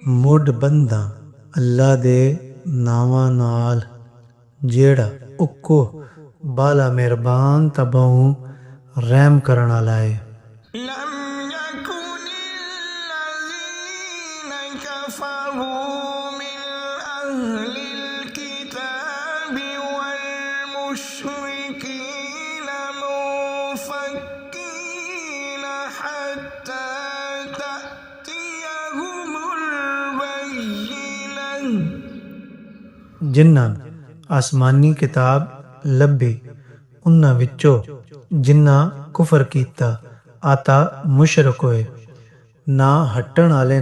ਮੁੱਢ ਬੰਦਾਂ ਅੱਲਾ ਦੇ ਨਾਵਾਂ ਨਾਲ ਜਿਹੜਾ ਉੱਕੋ ਬਾਲਾ ਮਿਹਰਬਾਨ ਤਬਹੁ ਰਹਿਮ ਕਰਨ ਵਾਲਾ ਹੈ। ਜਿਨ੍ਹਾਂ ਆਸਮਾਨੀ ਕਿਤਾਬ ਲੱਭੀ ਉਹਨਾਂ ਵਿੱਚੋਂ ਜਿਨ੍ਹਾਂ ਕੁਫਰ ਕੀਤਾ ਆਤਾ ਮੁਸ਼ਰਕ ਹੋਏ ਨਾ ਹਟਣ ਵਾਲੇ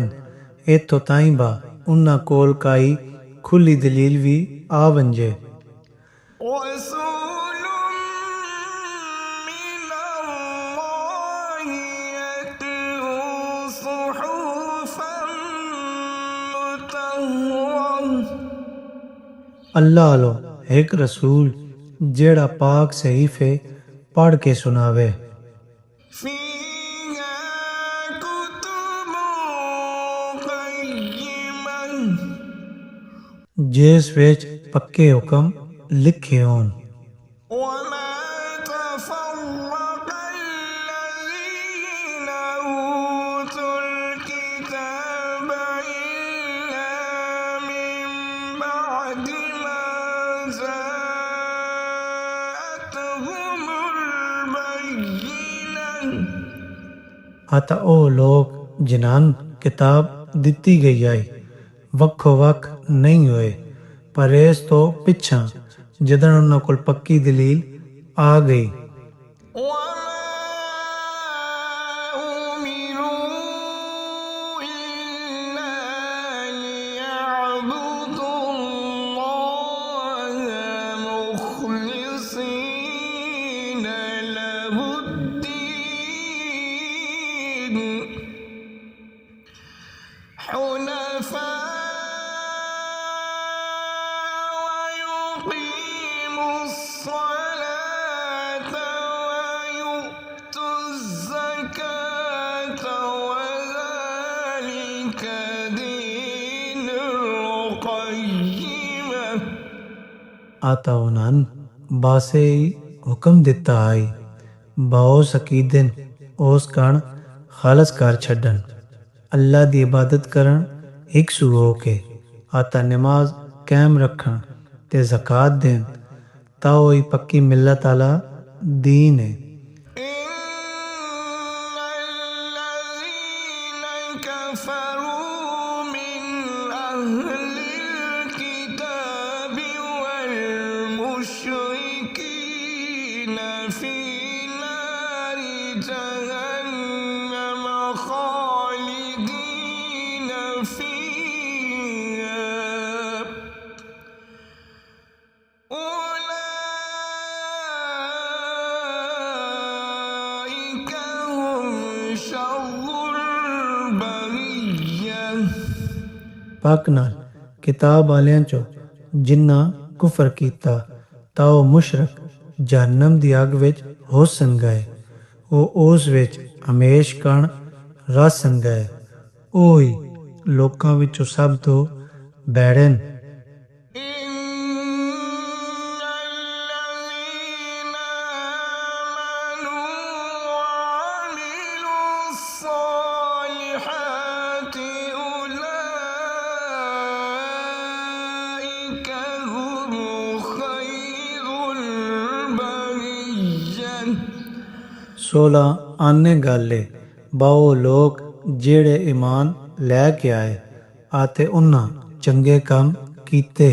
ਇਥੋਂ ਤਾਈਂ ਬਾ ਉਹਨਾਂ ਕੋਲ ਕਾਈ ਖੁੱਲੀ ਦਲੀਲ ਵੀ ਆ ਵੰਜੇ। अल्लाह लो एक रसूल जेड़ा पाक सहीफे पढ़ के सुनावे। जिस विच पक्के हुक्म लिखे होन। आता ओ लोग जिन्हां किताब दिती गई आई वक्खो वक्ख नहीं होए पर इस तो पिछा जदन उन्हां कोल पक्की दलील आ गई। आता उन्हां बासे हुक्म दिता आई बाओ सकीदन उस कण खालस कर छड्डन अल्लाह दी इबादत करन इकसू होके आता नमाज कायम रखन ते ज़कात देन ताओ ही पक्की मिल्लत आला दीन है। पाक नाल किताब वालियां चो जिन्ना कुफर कीता ताओ मुशरक जहन्नम दी अग विच होसन गए वो उस विच हमेश कण रसन गए ओही लोकां विचों सब तो बैड़न। सोलह आने गाले बाओ लोग जेड़े ईमान लैके आए आते उन्हां चंगे काम कीते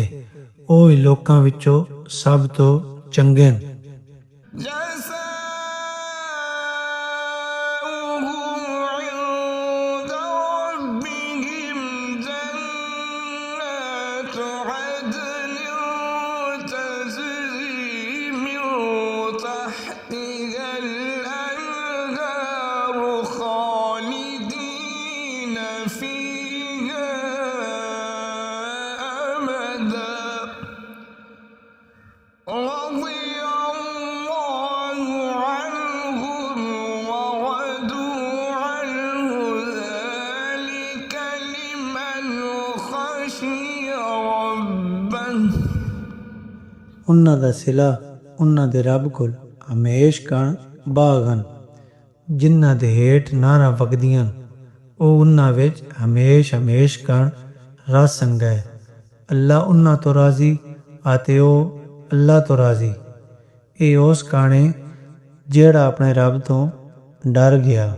ओही लोकां विचों सब तो चंगे न। رضي الله عنهم ورضوا عنه ذلك لمن خشي ربه ਉਹਨਾਂ ਦਾ ਸਿਲਾ ਉਹਨਾਂ ਦੇ ਰੱਬ ਕੋਲ ਹਮੇਸ਼ ਕਣ ਬਾਗ ਹਨ ਜਿਨ੍ਹਾਂ ਦੇ ਹੇਠ ਨਾਰਾਂ ਵਗਦੀਆਂ ਉਹ ਉਹਨਾਂ ਵਿੱਚ ਹਮੇਸ਼ ਕਣ ਰਸ ਸੰਗਾ ਹੈ ਅੱਲਾ ਉਹਨਾਂ ਤੋਂ ਰਾਜ਼ੀ ਅਤੇ ਉਹ ਅੱਲਾ ਤੋਂ ਰਾਜ਼ੀ ਇਹ ਉਸ ਕਾਣੇ ਜਿਹੜਾ ਆਪਣੇ ਰੱਬ ਤੋਂ ਡਰ ਗਿਆ।